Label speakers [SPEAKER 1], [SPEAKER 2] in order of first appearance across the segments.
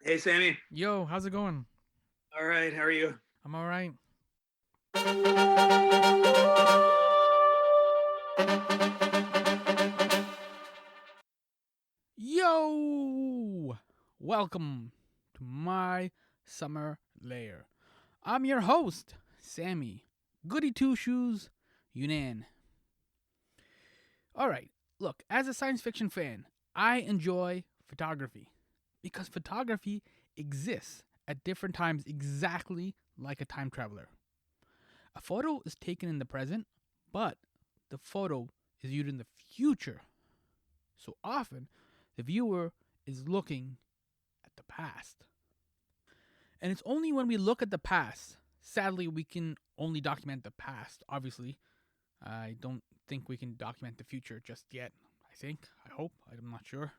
[SPEAKER 1] Hey, Sammy.
[SPEAKER 2] Yo, how's it going?
[SPEAKER 1] All right, how are you?
[SPEAKER 2] I'm all right. Yo, welcome to my summer lair. I'm your host, Sammy. Goody two shoes, Yunnan. All right, look, as a science fiction fan, I enjoy photography because photography exists at different times exactly like a time traveler. A photo is taken in the present, but the photo is viewed in the future. So often, the viewer is looking at the past. And it's only when we look at the past, sadly, we can only document the past, obviously. I don't think we can document the future just yet. I hope, I'm not sure.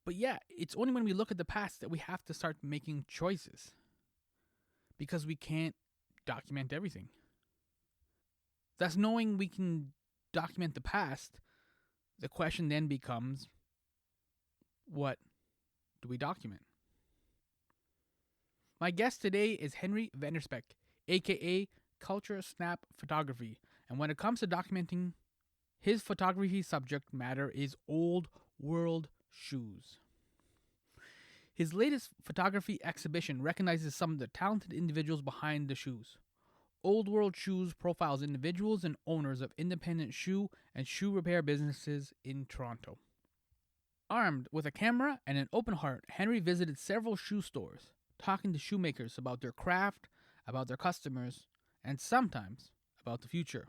[SPEAKER 2] But yeah, it's only when we look at the past that we have to start making choices because we can't document everything. Thus, knowing we can document the past, the question then becomes what do we document? My guest today is Henry VanderSpek, aka Culture Snap Photography. And when it comes to documenting, his photography subject matter is old world shoes. His latest photography exhibition recognizes some of the talented individuals behind the shoes. Old World Shoes profiles individuals and owners of independent shoe and shoe repair businesses in Toronto. Armed with a camera and an open heart, Henry visited several shoe stores, talking to shoemakers about their craft, about their customers, and sometimes about the future.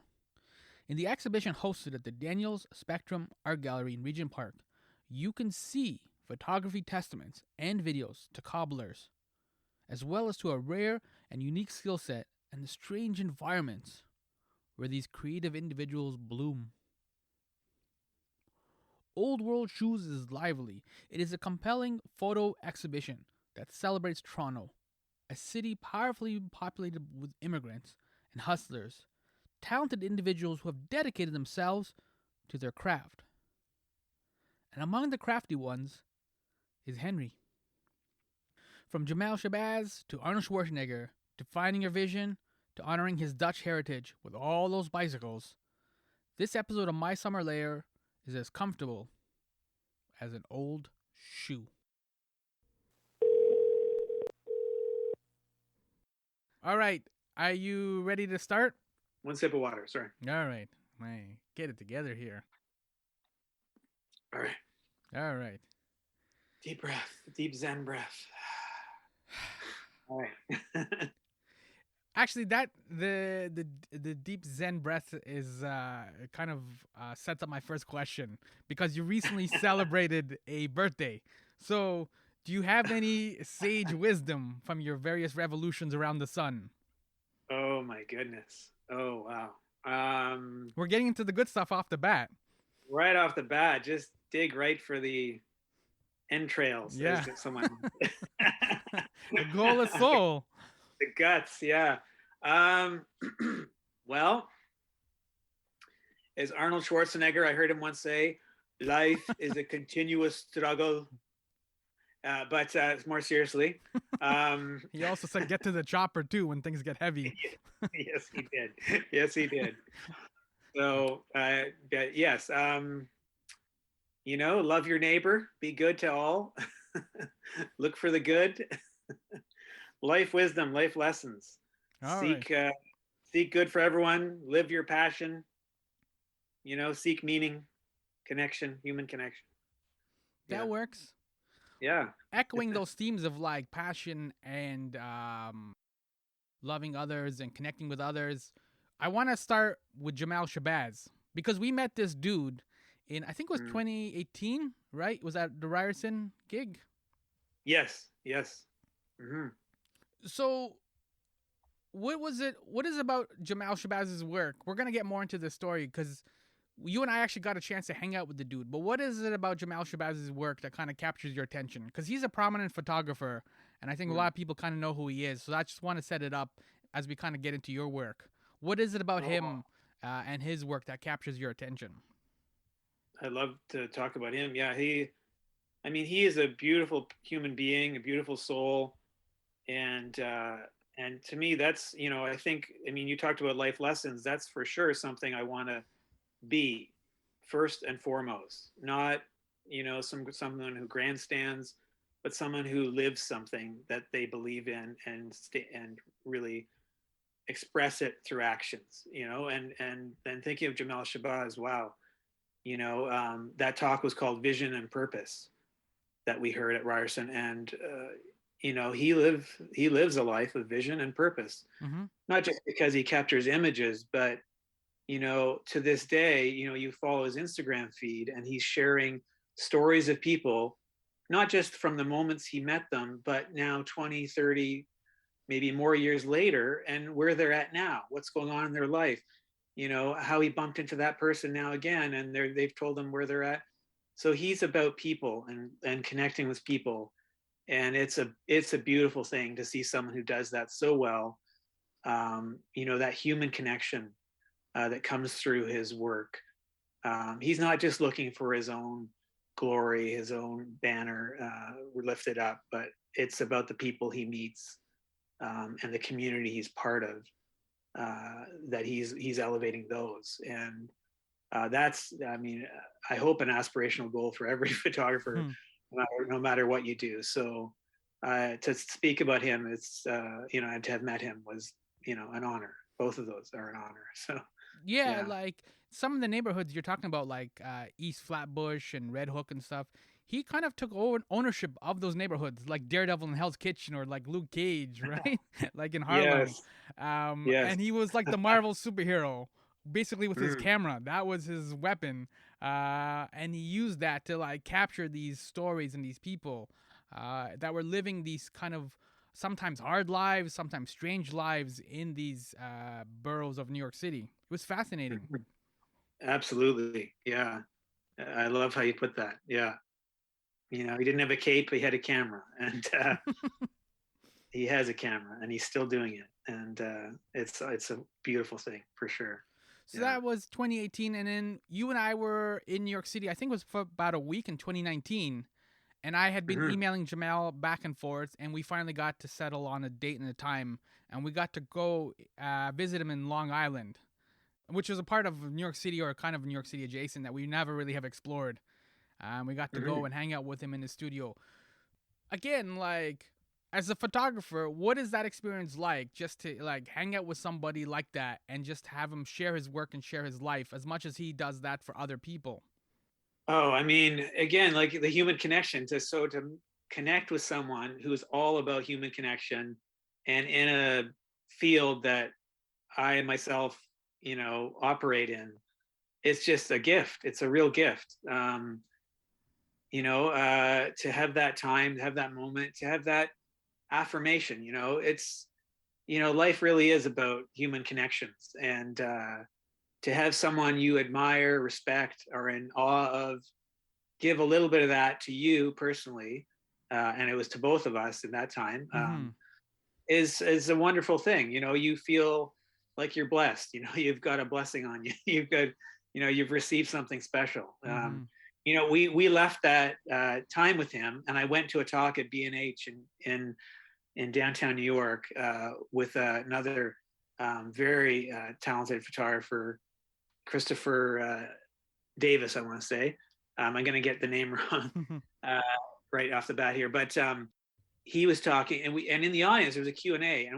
[SPEAKER 2] In the exhibition hosted at the Daniels Spectrum Art Gallery in Regent Park, you can see photography testaments and videos to cobblers, as well as to a rare and unique skill set and the strange environments where these creative individuals bloom. Old World Shoes is lively. It is a compelling photo exhibition that celebrates Toronto, a city powerfully populated with immigrants and hustlers, talented individuals who have dedicated themselves to their craft. And among the crafty ones is Henry. From Jamal Shabazz to Arnold Schwarzenegger to finding your vision to honoring his Dutch heritage with all those bicycles, this episode of My Summer Lair is as comfortable as an old shoe. All right, are you ready to start?
[SPEAKER 1] One sip of water. Sorry.
[SPEAKER 2] All right, man, get it together here.
[SPEAKER 1] All right.
[SPEAKER 2] All right.
[SPEAKER 1] Deep breath. Deep Zen breath. All right.
[SPEAKER 2] Actually, that the deep Zen breath is kind of sets up my first question because you recently celebrated a birthday. So, do you have any sage wisdom from your various revolutions around the sun?
[SPEAKER 1] Oh my goodness. Oh wow.
[SPEAKER 2] We're getting into the good stuff off the bat.
[SPEAKER 1] Right off the bat, just dig right for the entrails, as
[SPEAKER 2] Yeah,
[SPEAKER 1] someone.
[SPEAKER 2] the goal is soul.
[SPEAKER 1] The guts. Yeah. Um, well, as Arnold Schwarzenegger, I heard him once say, "Life is a continuous struggle." But more seriously, um,
[SPEAKER 2] He also said, "Get to the chopper too when things get heavy."
[SPEAKER 1] yes, he did. Yes, he did. So, but yes, love your neighbor, be good to all, look for the good, life wisdom, life lessons,
[SPEAKER 2] All right,
[SPEAKER 1] seek good for everyone, live your passion, seek meaning, connection, human connection.
[SPEAKER 2] that
[SPEAKER 1] Yeah,
[SPEAKER 2] works.
[SPEAKER 1] yeah.
[SPEAKER 2] Echoing those themes of like passion and loving others and connecting with others, I want to start with Jamal Shabazz because we met this dude in I think it was
[SPEAKER 1] Mm.
[SPEAKER 2] 2018, right? Was that the Ryerson gig?
[SPEAKER 1] Yes, yes. Hmm.
[SPEAKER 2] So what was it? What is it about Jamal Shabazz's work? We're gonna get more into this story because you and I actually got a chance to hang out with the dude. But what is it about Jamal Shabazz's work that kind of captures your attention? Because he's a prominent photographer, and I think a lot
[SPEAKER 1] Mm.
[SPEAKER 2] of people kind of know who he is. So I just want to set it up as we kind of get into your work. What is it about
[SPEAKER 1] Oh,
[SPEAKER 2] him and his work that captures your attention?
[SPEAKER 1] I'd love to talk about him. Yeah, he I mean, he is a beautiful human being, a beautiful soul, and to me, that's, I think, I mean, you talked about life lessons. That's for sure something I want to be first and foremost. Not, someone who grandstands, but someone who lives something that they believe in and really express it through actions. And then thinking of Jamal Shabazz, wow, that talk was called Vision and Purpose that we heard at Ryerson, and he lives a life of vision and purpose,
[SPEAKER 2] Mm-hmm.
[SPEAKER 1] not just because he captures images, but to this day, you follow his Instagram feed and he's sharing stories of people, not just from the moments he met them, but now 20, 30, maybe more years later, and where they're at now, what's going on in their life, how he bumped into that person now again, and they've told him where they're at. So he's about people and connecting with people, and it's a beautiful thing to see someone who does that so well. That human connection that comes through his work. He's not just looking for his own glory, his own banner lifted up, but it's about the people he meets, and the community he's part of, that he's elevating those. And that's, I mean, I hope an aspirational goal for every photographer, no matter what you do. So to speak about him, it's, and to have met him was, an honor. Both of those are an honor. So,
[SPEAKER 2] Yeah,
[SPEAKER 1] yeah.
[SPEAKER 2] like some of the neighborhoods you're talking about, like East Flatbush and Red Hook and stuff. He kind of took ownership of those neighborhoods, like Daredevil in Hell's Kitchen or like Luke Cage, right? Like in Harlem.
[SPEAKER 1] Yes. Yes.
[SPEAKER 2] And he was like the Marvel superhero, basically with his
[SPEAKER 1] Mm.
[SPEAKER 2] camera. That was his weapon. And he used that to like capture these stories and these people that were living these kind of sometimes hard lives, sometimes strange lives in these boroughs of New York City. It was fascinating.
[SPEAKER 1] Mhm. Absolutely. Yeah. I love how you put that. Yeah. He didn't have a cape, but he had a camera, and he has a camera, and he's still doing it. And it's a beautiful thing for sure.
[SPEAKER 2] So
[SPEAKER 1] Yeah.
[SPEAKER 2] that was 2018, and then you and I were in New York City. I think it was for about a week in 2019, and I had been
[SPEAKER 1] Hmm.
[SPEAKER 2] emailing Jamal back and forth, and we finally got to settle on a date and a time, and we got to go visit him in Long Island, which is a part of New York City or kind of New York City adjacent that we never really have explored. We got to go
[SPEAKER 1] Hmm.
[SPEAKER 2] and hang out with him in his studio. Again, like as a photographer, what is that experience like? Just to like hang out with somebody like that and just have him share his work and share his life as much as he does that for other people.
[SPEAKER 1] Oh, I mean, again, like the human connection, to connect with someone who's all about human connection, and in a field that I myself, operate in. It's just a gift. It's a real gift. To have that time, to have that moment, to have that affirmation. Life really is about human connections, and to have someone you admire, respect, or in awe of give a little bit of that to you personally, and it was to both of us in that time.
[SPEAKER 2] Mm-hmm.
[SPEAKER 1] Is a wonderful thing. You feel like you're blessed. You've got a blessing on you. You've received something special.
[SPEAKER 2] Mm-hmm.
[SPEAKER 1] We left that time with him, and I went to a talk at B&H in downtown New York with another very talented photographer, Christopher Davis, I want to say. I'm going to get the name wrong uh, right off the bat here, but he was talking, and in the audience there was a Q&A,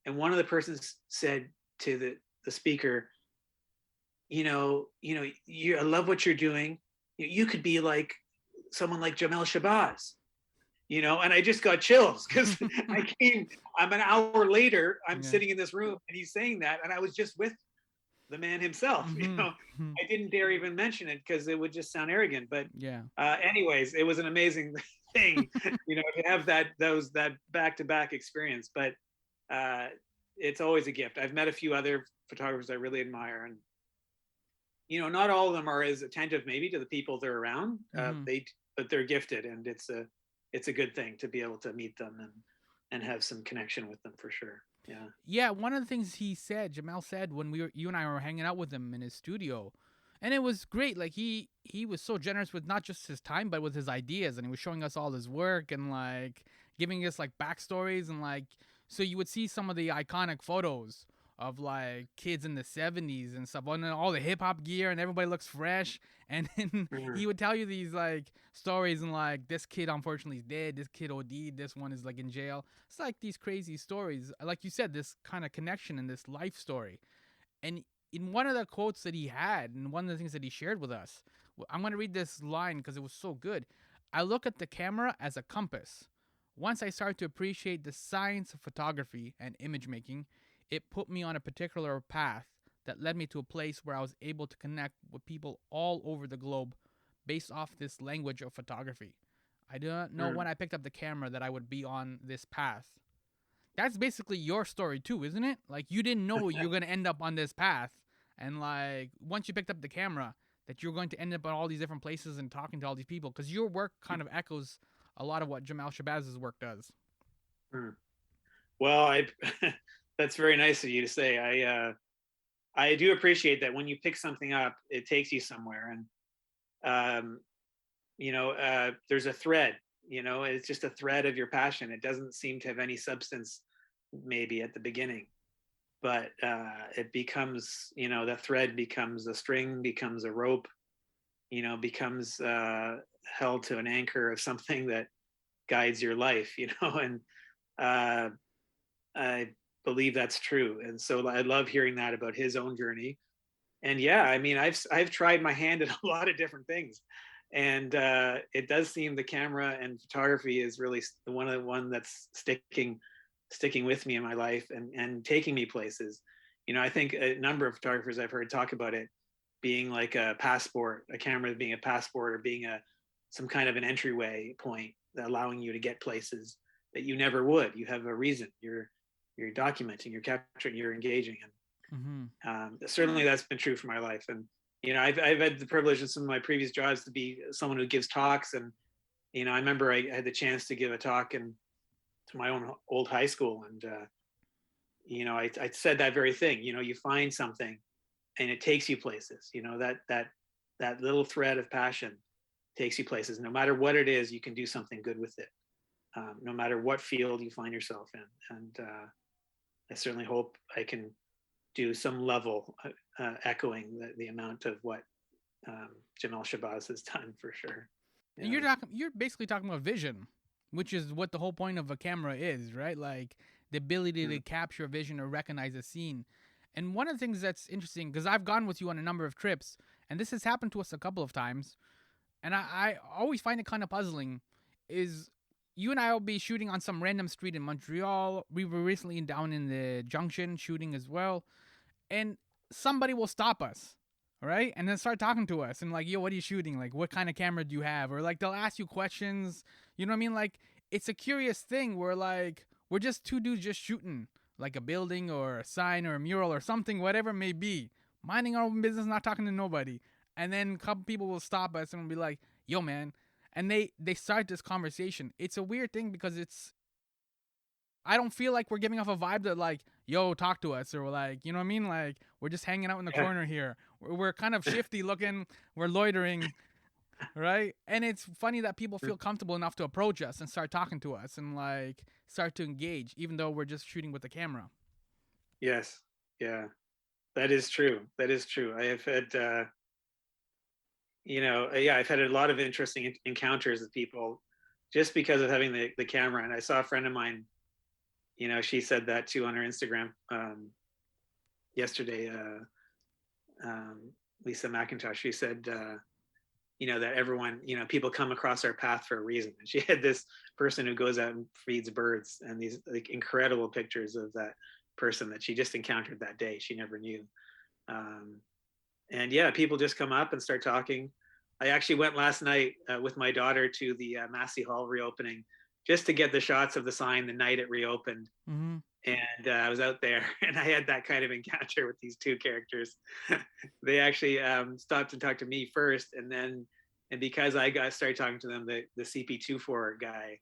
[SPEAKER 1] and one of the persons said to the speaker, I love what you're doing. You could be like someone like Jamel Shabazz, and I just got chills because I'm an hour later, I'm
[SPEAKER 2] Yeah.
[SPEAKER 1] sitting in this room and he's saying that, and I was just with the man himself.
[SPEAKER 2] Mm-hmm.
[SPEAKER 1] I didn't dare even mention it because it would just sound arrogant. But
[SPEAKER 2] Yeah.
[SPEAKER 1] anyways, it was an amazing thing, to have that back-to-back experience. But uh, it's always a gift. I've met a few other photographers I really admire, and not all of them are as attentive maybe to the people they're around.
[SPEAKER 2] Mm-hmm.
[SPEAKER 1] But they're gifted, and it's a good thing to be able to meet them and have some connection with them for sure. Yeah.
[SPEAKER 2] Yeah, one of the things he said, Jamal said when you and I were hanging out with him in his studio, And it was great. Like he was so generous with not just his time, but with his ideas, and he was showing us all his work and like giving us like backstories and like so you would see some of the iconic photos of like kids in the 70s and stuff, and all the hip hop gear, and everybody looks fresh. And then
[SPEAKER 1] Mhm.
[SPEAKER 2] he would tell you these like stories, and like this kid unfortunately is dead, this kid OD'd, this one is like in jail. It's like these crazy stories, like you said, this kind of connection in this life story. And in one of the quotes that he had, and one of the things that he shared with us, I'm going to read this line because it was so good. I look at the camera as a compass. Once I started to appreciate the science of photography and image making, it put me on a particular path that led me to a place where I was able to connect with people all over the globe based off this language of photography. I didn't know when
[SPEAKER 1] Mm.
[SPEAKER 2] I picked up the camera that I would be on this path. That's basically your story too, isn't it? Like you didn't know you're gonna end up on this path, and like once you picked up the camera, that you're going to end up at all these different places and talking to all these people, because your work kind of echoes a lot of what Jamal Shabazz's work does.
[SPEAKER 1] Mm. Well, I that's very nice of you to say. I do appreciate that when you pick something up, it takes you somewhere, and um, there's a thread. It's just a thread of your passion. It doesn't seem to have any substance, maybe at the beginning, but it becomes, the thread becomes a string, becomes a rope, becomes held to an anchor of something that guides your life. And uh, I believe that's true. And so I love hearing that about his own journey. And yeah, I mean, I've tried my hand at a lot of different things, and it does seem the camera and photography is really the one that's sticking with me in my life and taking me places. I think a number of photographers I've heard talk about it being like a passport, a camera being a passport, or being some kind of an entryway point, allowing you to get places that you never would. You have a reason. You're documenting, you're capturing, you're engaging, and
[SPEAKER 2] Mm-hmm.
[SPEAKER 1] certainly that's been true for my life. And I've had the privilege in some of my previous jobs to be someone who gives talks. And I remember I had the chance to give a talk to my own old high school, and I said that very thing. You find something and it takes you places. That little thread of passion takes you places. No matter what it is, you can do something good with it. No matter what field you find yourself in. And I certainly hope I can do some level echoing the amount of what Jamal Shabazz has done, for sure.
[SPEAKER 2] And
[SPEAKER 1] Yeah.
[SPEAKER 2] you're basically talking about vision, which is what the whole point of a camera is, right? Like the ability to
[SPEAKER 1] Mm.
[SPEAKER 2] capture a vision or recognize a scene. And one of the things that's interesting, because I've gone with you on a number of trips, and this has happened to us a couple of times, and I always find it kind of puzzling, is you and I will be shooting on some random street in Montreal. We were recently down in the Junction shooting as well, and somebody will stop us, right? And then start talking to us and like, yo, what are you shooting? Like, what kind of camera do you have? Or like, they'll ask you questions. You know what I mean? Like, it's a curious thing where like we're just two dudes just shooting like a building or a sign or a mural or something, whatever it may be, minding our own business, not talking to nobody. And then a couple people will stop us and will be like, yo, man. And they start this conversation. It's a weird thing because I don't feel like we're giving off a vibe that like, yo, talk to us, or like, you know what I mean? Like we're just hanging out in the
[SPEAKER 1] Yeah.
[SPEAKER 2] corner here. We're kind of shifty looking. We're loitering, right? And it's funny that people feel comfortable enough to approach us and start talking to us and like start to engage, even though we're just shooting with the camera.
[SPEAKER 1] Yes. Yeah. That is true. That is true. I have had, yeah, I've had a lot of interesting encounters with people just because of having the camera. And I saw a friend of mine, she said that too on her Instagram yesterday. Lisa McIntosh, she said, that everyone, people come across our path for a reason. And she had this person who goes out and feeds birds, and these like incredible pictures of that person that she just encountered that day. She never knew. Um, and yeah, people just come up and start talking. I actually went last night with my daughter to the Massey Hall reopening just to get the shots of the sign the night it reopened.
[SPEAKER 2] Mm-hmm.
[SPEAKER 1] And I was out there and I had that kind of encounter with these two characters. They actually stopped and talked to me first, and because I got started talking to them, the CP24 guy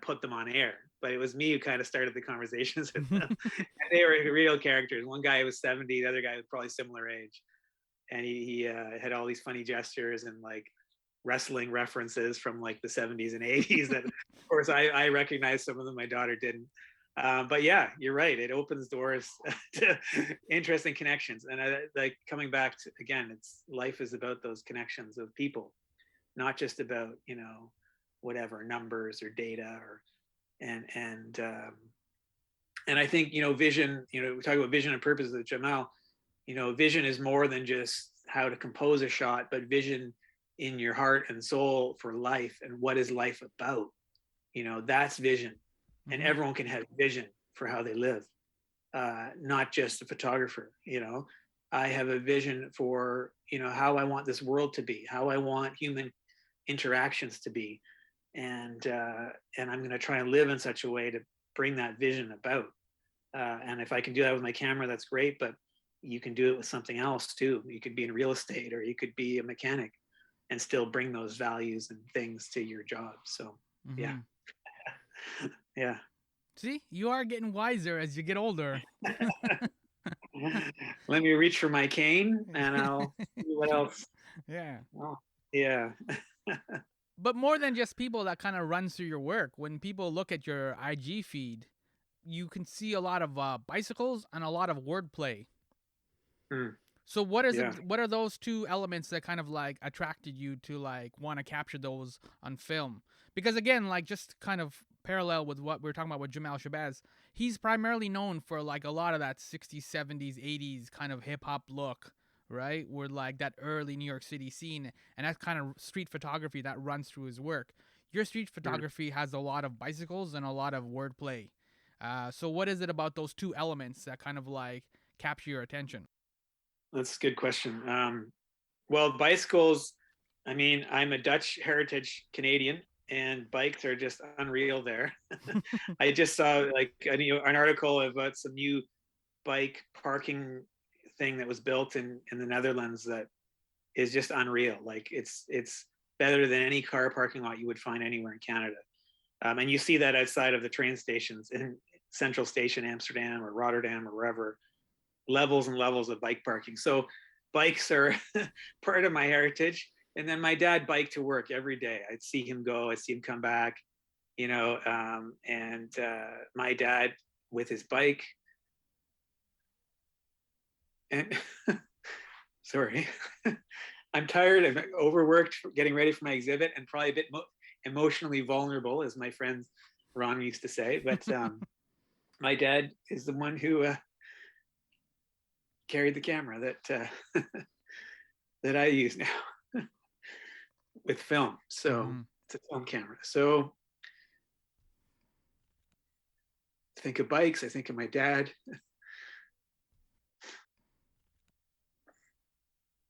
[SPEAKER 1] put them on air. But it was me who kind of started the conversations with them. And they were real characters. One guy was 70, the other guy was probably similar age. and he had all these funny gestures and like wrestling references from like the 70s and 80s that of course I recognized some of them, my daughter didn't. But yeah, you're right, it opens doors to interesting connections. And like coming back to, again, it's life is about those connections of people, not just about, you know, whatever numbers or data or and I think, you know, vision, you know, we talk about vision and purpose with Jamal. You know, vision is more than just how to compose a shot, but vision in your heart and soul for life, and what is life about. You know, that's vision. And
[SPEAKER 2] Mm-hmm.
[SPEAKER 1] everyone can have vision for how they live, not just a photographer. You know, I have a vision for, you know, how I want this world to be, how I want human interactions to be, and I'm going to try and live in such a way to bring that vision about. And if I can do that with my camera, that's great. But you can do it with something else too. You could be in real estate, or you could be a mechanic, and still bring those values and things to your job. So yeah,
[SPEAKER 2] Mm-hmm.
[SPEAKER 1] yeah.
[SPEAKER 2] See, you are getting wiser as you get older.
[SPEAKER 1] Let me reach for my cane, and I'll see what else.
[SPEAKER 2] Yeah.
[SPEAKER 1] Oh, yeah.
[SPEAKER 2] But more than just people that kind of runs through your work, when people look at your IG feed, you can see a lot of bicycles and a lot of wordplay.
[SPEAKER 1] Mm,
[SPEAKER 2] So what is
[SPEAKER 1] yeah.
[SPEAKER 2] it? What are those two elements that kind of like attracted you to like want to capture those on film? Because again, like just kind of parallel with what we are talking about with Jamal Shabazz, he's primarily known for like a lot of that 60s, 70s, 80s kind of hip hop look, right? Where like that early New York City scene, and that kind of street photography that runs through his work. Your street
[SPEAKER 1] Mm.
[SPEAKER 2] photography has a lot of bicycles and a lot of wordplay. So what is it about those two elements that kind of like capture your attention?
[SPEAKER 1] That's a good question. Well, bicycles, I mean, I'm a Dutch heritage Canadian, and bikes are just unreal there. I just saw like an article about some new bike parking thing that was built in the Netherlands that is just unreal. Like it's better than any car parking lot you would find anywhere in Canada. And you see that outside of the train stations in Central Station, Amsterdam or Rotterdam or wherever, levels and levels of bike parking. So bikes are part of my heritage. And then my dad biked to work every day. I'd see him go, I'd see him come back, you know, and my dad with his bike. And sorry, I'm tired. I'm overworked, getting ready for my exhibit, and probably a bit emotionally vulnerable, as my friend Ron used to say. But my dad is the one who carried the camera that I use now with film. So
[SPEAKER 2] Mm-hmm.
[SPEAKER 1] it's a film camera. So I think of bikes. I think of my dad,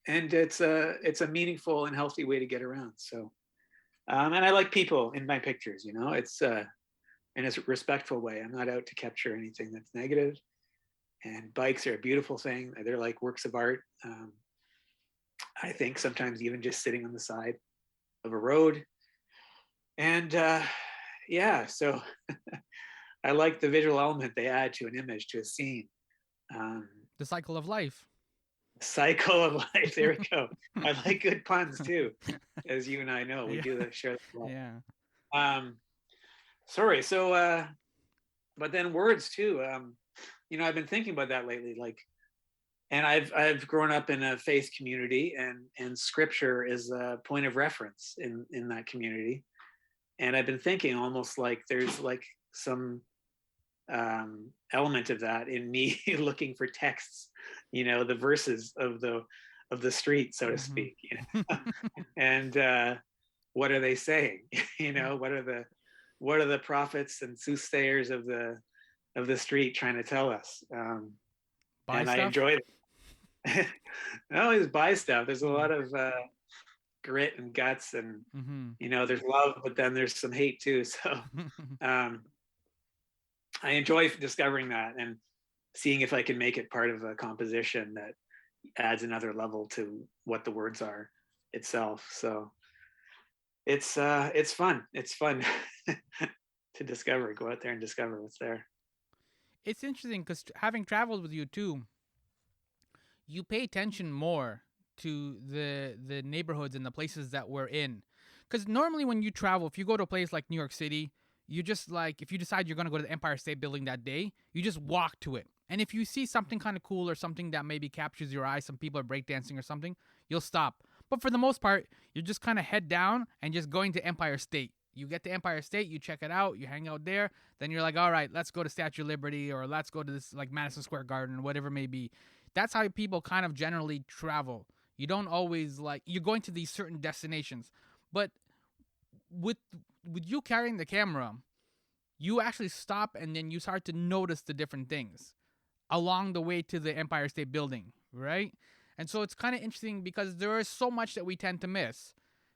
[SPEAKER 1] and it's a meaningful and healthy way to get around. So and I like people in my pictures. You know, it's in a respectful way. I'm not out to capture anything that's negative. And bikes are a beautiful thing. They're like works of art. I think sometimes even just sitting on the side of a road. And yeah, so I like the visual element they add to an image, to a scene. Um,
[SPEAKER 2] The cycle of life.
[SPEAKER 1] cycle of life. There we go. I like good puns too, as you and I know. We
[SPEAKER 2] Yeah.
[SPEAKER 1] do share that a lot.
[SPEAKER 2] Yeah.
[SPEAKER 1] Um, sorry. So, but then words too. You know, I've been thinking about that lately. Like, and I've grown up in a faith community, and scripture is a point of reference in that community. And I've been thinking almost like there's like some element of that in me looking for texts, you know, the verses of the street, so to
[SPEAKER 2] Mm-hmm.
[SPEAKER 1] speak. You know? And what are they saying? You know, what are the prophets and soothsayers of the street trying to tell us?
[SPEAKER 2] Buy
[SPEAKER 1] And I
[SPEAKER 2] stuff.
[SPEAKER 1] enjoy it. Not always buy stuff. There's a
[SPEAKER 2] Mm.
[SPEAKER 1] lot of grit and guts, and
[SPEAKER 2] Mm-hmm.
[SPEAKER 1] you know, there's love, but then there's some hate too. So um, I enjoy discovering that and seeing if I can make it part of a composition that adds another level to what the words are itself. So it's fun. It's fun to discover. Go out there and discover what's there.
[SPEAKER 2] It's interesting because having traveled with you too, you pay attention more to the neighborhoods and the places that we're in. Because normally when you travel, if you go to a place like New York City, you just like if you decide you're gonna go to the Empire State Building that day, you just walk to it. And if you see something kind of cool or something that maybe captures your eye, some people are breakdancing or something, you'll stop. But for the most part, you're just kind of head down and just going to Empire State. You get to Empire State, you check it out, you hang out there, then you're like, all right, let's go to Statue of Liberty or let's go to this like Madison Square Garden or whatever it may be. That's how people kind of generally travel. You don't always like you're going to these certain destinations, but with with you carrying the camera, you actually stop and then you start to notice the different things along the way to the Empire State Building, right? And so it's kind of interesting because there is so much that we tend to miss.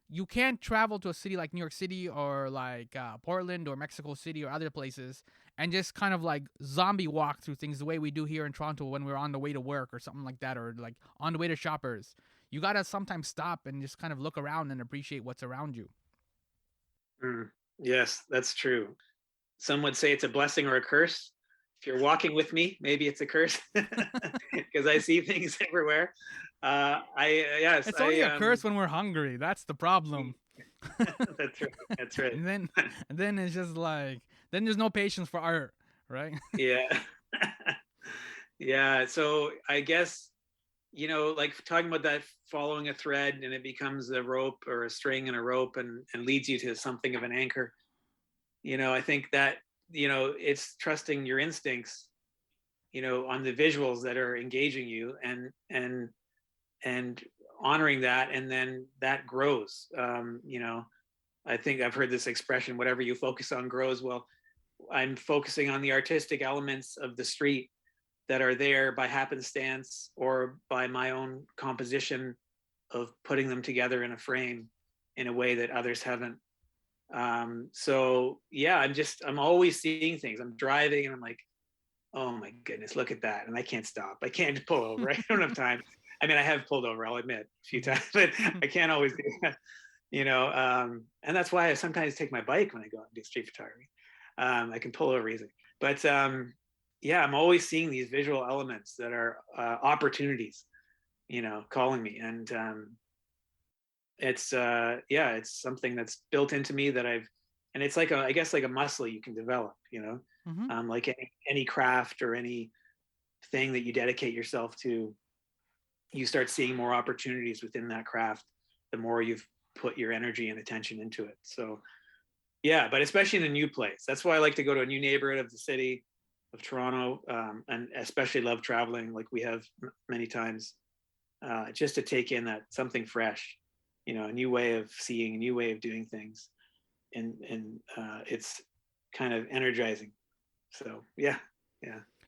[SPEAKER 2] You can't travel to a city like New York City or like Portland or Mexico City or other places and just kind of like zombie walk through things the way we do here in Toronto when we're on the way to work or something like that, or like on the way to Shoppers. You gotta sometimes stop and just kind of look around and appreciate what's around you.
[SPEAKER 1] Yes, that's true. Some would say it's a blessing or a curse. If you're walking with me, maybe it's a curse because I see things everywhere.
[SPEAKER 2] It's only a curse when we're hungry. That's the problem.
[SPEAKER 1] That's right. That's right.
[SPEAKER 2] and then it's just like then there's no patience for art, right?
[SPEAKER 1] Yeah. Yeah. So I guess, like talking about that following a thread and it becomes a rope or a string and a rope and leads you to something of an anchor. I think that, it's trusting your instincts, on the visuals that are engaging you and honoring that. And then that grows. I think I've heard this expression, whatever you focus on grows. Well, I'm focusing on the artistic elements of the street that are there by happenstance or by my own composition of putting them together in a frame in a way that others haven't. So yeah, I'm always seeing things. I'm driving and I'm like, oh my goodness, look at that. And I can't stop. I can't pull over. I don't have time. I mean, I have pulled over, I'll admit, a few times, but I can't always do that, and that's why I sometimes take my bike when I go out and do street photography. I can pull over easy. But yeah, I'm always seeing these visual elements that are opportunities, calling me. And it's something that's built into me that and it's like I guess like a muscle you can develop, like any craft or any thing that you dedicate yourself to, you start seeing more opportunities within that craft the more you've put your energy and attention into it. So yeah, but especially in a new place. That's why I like to go to a new neighborhood of the city of Toronto, and especially love traveling like we have many times, just to take in that something fresh, a new way of seeing, a new way of doing things. And it's kind of energizing. So yeah.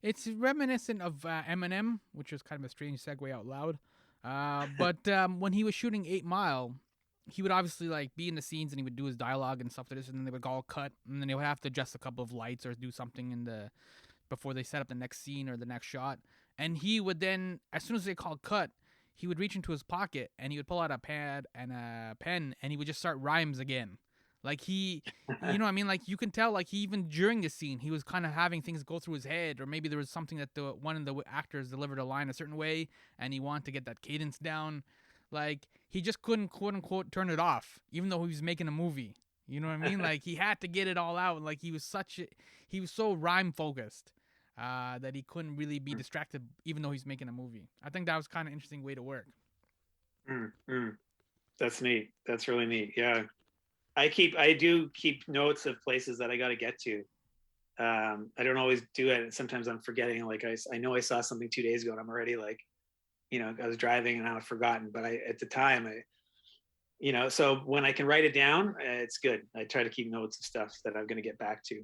[SPEAKER 2] It's reminiscent of Eminem, which was kind of a strange segue out loud. But when he was shooting 8 Mile, he would obviously like be in the scenes and he would do his dialogue and stuff to this, and then they would all cut, and then they would have to adjust a couple of lights or do something before they set up the next scene or the next shot. And he would then, as soon as they called cut, he would reach into his pocket and he would pull out a pad and a pen and he would just start rhymes again. Like you know what I mean? Like you can tell, like he even during the scene, he was kind of having things go through his head, or maybe there was something that one of the actors delivered a line a certain way, and he wanted to get that cadence down. Like he just couldn't quote unquote turn it off, even though he was making a movie. You know what I mean? Like he had to get it all out. Like he was so rhyme focused that he couldn't really be distracted, even though he's making a movie. I think that was kind of an interesting way to work.
[SPEAKER 1] That's neat. That's really neat. Yeah. I do keep notes of places that I got to get to. I don't always do it. Sometimes I'm forgetting. Like I know I saw something 2 days ago, and I'm already like, I was driving and I've forgotten. But at the time, so when I can write it down, it's good. I try to keep notes of stuff that I'm going to get back to,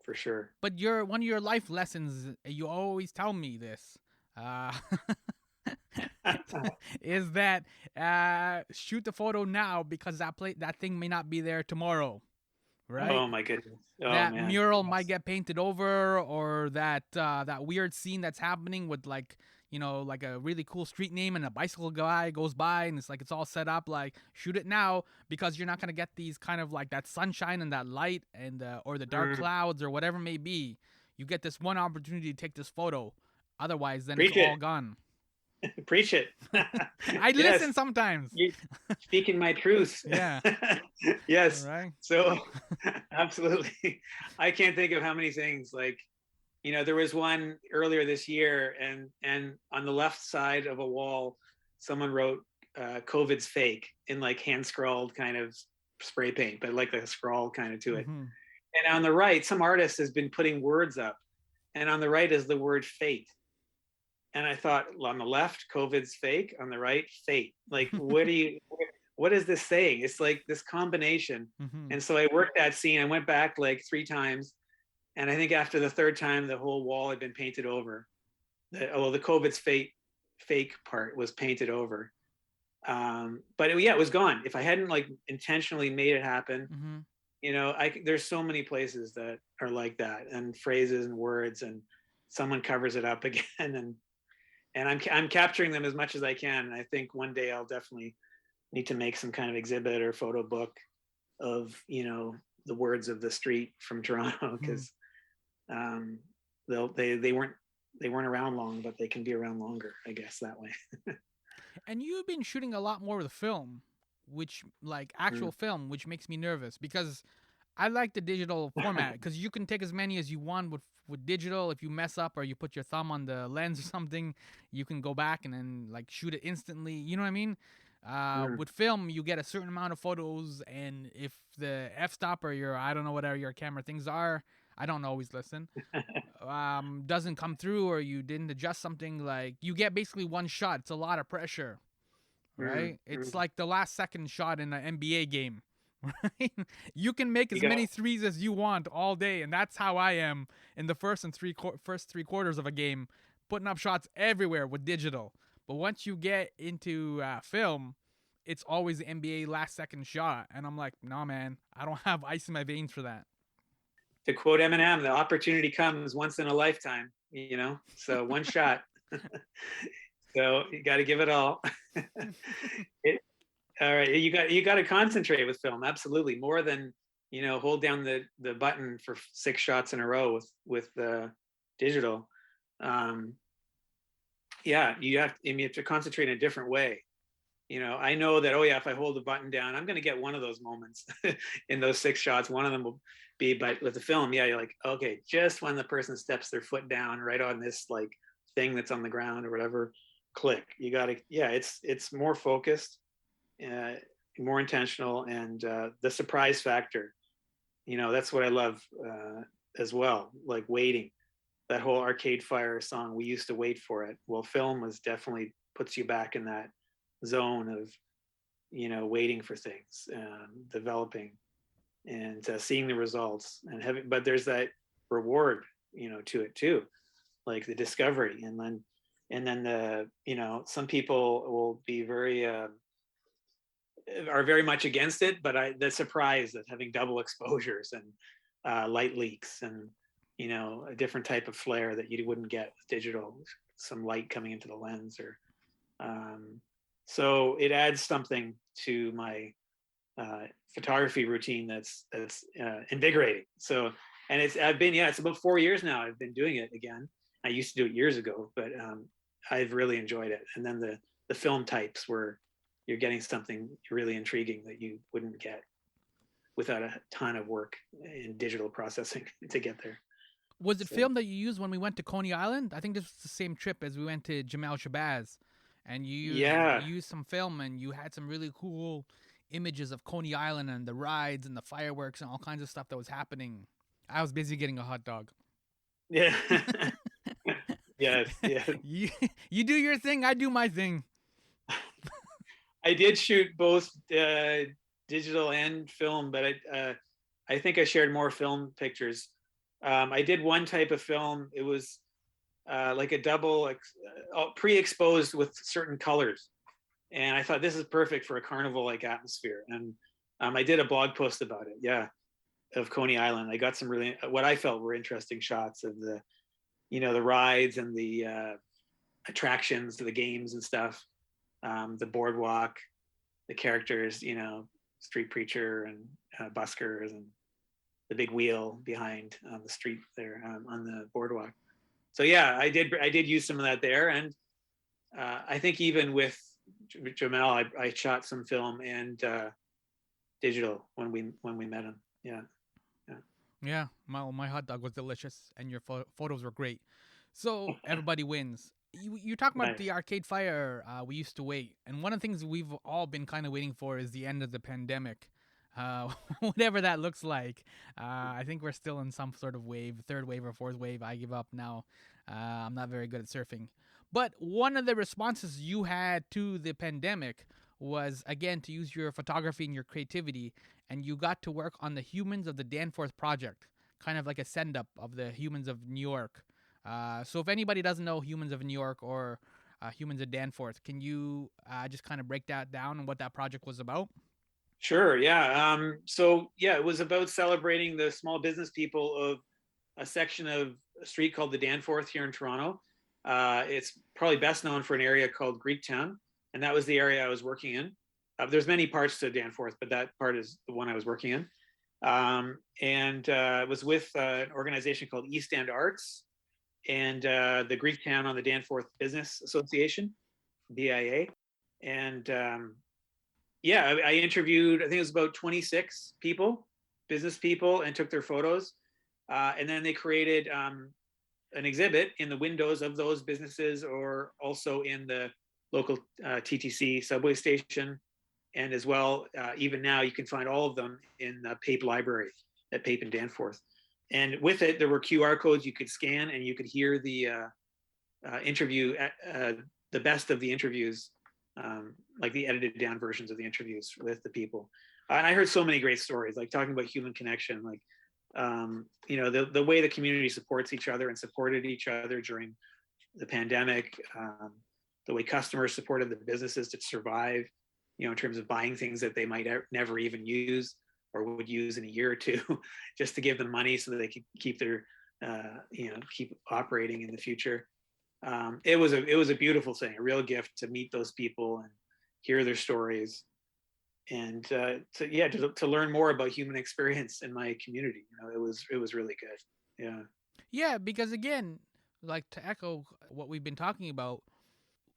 [SPEAKER 1] for sure.
[SPEAKER 2] But one of your life lessons, you always tell me this. Is that shoot the photo now because that thing may not be there tomorrow, right?
[SPEAKER 1] Oh my goodness!
[SPEAKER 2] That mural might get painted over, or that weird scene that's happening with like like a really cool street name and a bicycle guy goes by and it's like it's all set up. Like shoot it now because you're not gonna get these kind of like that sunshine and that light and or the dark clouds or whatever it may be. You get this one opportunity to take this photo, otherwise then it's all gone.
[SPEAKER 1] Preach it.
[SPEAKER 2] I
[SPEAKER 1] Yes,
[SPEAKER 2] listen sometimes.
[SPEAKER 1] you speaking my truth.
[SPEAKER 2] Yeah.
[SPEAKER 1] Yes.
[SPEAKER 2] Right.
[SPEAKER 1] So absolutely. I can't think of how many things like, there was one earlier this year, and on the left side of a wall, someone wrote COVID's fake in like hand scrawled kind of spray paint, but like a scrawl kind of to it.
[SPEAKER 2] Mm-hmm.
[SPEAKER 1] And on the right, some artist has been putting words up, and on the right is the word fate. And I thought, well, on the left, COVID's fake. On the right, fate. Like, what is this saying? It's like this combination.
[SPEAKER 2] Mm-hmm.
[SPEAKER 1] And so I worked that scene. I went back like 3 times, and I think after the third time, the whole wall had been painted over. The COVID's fake part was painted over. But it was gone. If I hadn't like intentionally made it happen,
[SPEAKER 2] Mm-hmm.
[SPEAKER 1] there's so many places that are like that, and phrases and words, and someone covers it up again, and I'm capturing them as much as I can. And I think one day I'll definitely need to make some kind of exhibit or photo book of the words of the street from Toronto, because um, they weren't around long, but they can be around longer, I guess, that way.
[SPEAKER 2] And you've been shooting a lot more with film, which like actual
[SPEAKER 1] Mm.
[SPEAKER 2] film, which makes me nervous because I like the digital format because you can take as many as you want with digital. If you mess up or you put your thumb on the lens or something, you can go back and then like shoot it instantly. You know what I mean?
[SPEAKER 1] Mm.
[SPEAKER 2] With film, you get a certain amount of photos, and if the f-stop or your I don't know whatever your camera things are, I don't always listen. Doesn't come through or you didn't adjust something, like you get basically one shot. It's a lot of pressure,
[SPEAKER 1] Mm.
[SPEAKER 2] right? It's
[SPEAKER 1] Mm.
[SPEAKER 2] like the last second shot in an NBA game. Right? You can make
[SPEAKER 1] You
[SPEAKER 2] as
[SPEAKER 1] got
[SPEAKER 2] many threes as you want all day, and that's how I am in the first 3 quarters of a game, putting up shots everywhere with digital. But once you get into film, it's always the NBA last second shot, and I'm like, nah, man, I don't have ice in my veins for that.
[SPEAKER 1] to quote Eminem, the opportunity comes once in a lifetime, so one shot. So you got to give it all. it, all right, you got to concentrate with film, absolutely, more than hold down the button for 6 shots in a row with the digital. um yeah, you have to concentrate in a different way. I know that, oh yeah, if I hold the button down, I'm going to get one of those moments in those 6 shots. One of them will be, but with the film, yeah, you're like, okay, just when the person steps their foot down right on this like thing that's on the ground or whatever, click. You got to, yeah, it's more focused, uh, more intentional, and the surprise factor. That's what I love as well. Like waiting, that whole Arcade Fire song. We used to wait for it. Well, film was definitely puts you back in that zone of waiting for things, developing, and seeing the results, and having. But there's that reward, to it too, like the discovery, and then some people will be are very much against it, but the surprise of having double exposures and light leaks, and a different type of flare that you wouldn't get with digital, some light coming into the lens, or um, so it adds something to my photography routine that's invigorating. So, and it's about 4 years now I've been doing it again. I used to do it years ago, but I've really enjoyed it. And then the film types where you're getting something really intriguing that you wouldn't get without a ton of work in digital processing to get there.
[SPEAKER 2] Was it
[SPEAKER 1] So
[SPEAKER 2] film that you used when we went to Coney Island? I think this was the same trip as we went to Jamal Shabazz, and
[SPEAKER 1] yeah,
[SPEAKER 2] you used some film and you had some really cool images of Coney Island and the rides and the fireworks and all kinds of stuff that was happening. I was busy getting a hot dog.
[SPEAKER 1] yeah, yes, yes.
[SPEAKER 2] you you do your thing, I do my thing.
[SPEAKER 1] I did shoot both digital and film, but I think I shared more film pictures. I did one type of film. It was like a double pre-exposed with certain colors, and I thought this is perfect for a carnival-like atmosphere. And I did a blog post about it. Yeah, of Coney Island. I got some really what I felt were interesting shots of the rides and the attractions, the games and stuff, the boardwalk, the characters, street preacher and buskers, and the big wheel behind on the street there, on the boardwalk. So yeah, I did use some of that there, and I think even with Jamel, I shot some film and digital when we met him. Yeah, yeah.
[SPEAKER 2] Yeah, my hot dog was delicious, and your photos were great. So everybody wins. You're talking about
[SPEAKER 1] Nice.
[SPEAKER 2] the Arcade Fire. We used to wait, and one of the things we've all been kind of waiting for is the end of the pandemic. Whatever that looks like. I think we're still in some sort of wave, third wave or fourth wave. I give up now. I'm not very good at surfing. But one of the responses you had to the pandemic was, again, to use your photography and your creativity, and you got to work on the Humans of the Danforth Project, kind of like a send up of the Humans of New York. So if anybody doesn't know Humans of New York or Humans of Danforth, can you just kind of break that down and what that project was about?
[SPEAKER 1] Sure. Yeah. So yeah, it was about celebrating the small business people of a section of a street called the Danforth here in Toronto. It's probably best known for an area called Greektown, and that was the area I was working in. There's many parts to Danforth, but that part is the one I was working in. And it was with an organization called East End Arts and the Greektown on the Danforth Business Association, BIA. And yeah, I interviewed, I think it was about 26 people, business people, and took their photos. And then they created an exhibit in the windows of those businesses or also in the local TTC subway station. And as well, even now, you can find all of them in the Pape Library at Pape and Danforth. And with it, there were QR codes you could scan and you could hear the interview, the best of the interviews, like the edited down versions of the interviews with the people. And I heard so many great stories, like talking about human connection, like the way the community supports each other and supported each other during the pandemic, the way customers supported the businesses to survive, in terms of buying things that they might never even use or would use in a year or two, just to give them money so that they could keep their, keep operating in the future. It was a beautiful thing, a real gift to meet those people and hear their stories, and to learn more about human experience in my community. It was really good. Yeah.
[SPEAKER 2] Yeah, because again, like to echo what we've been talking about,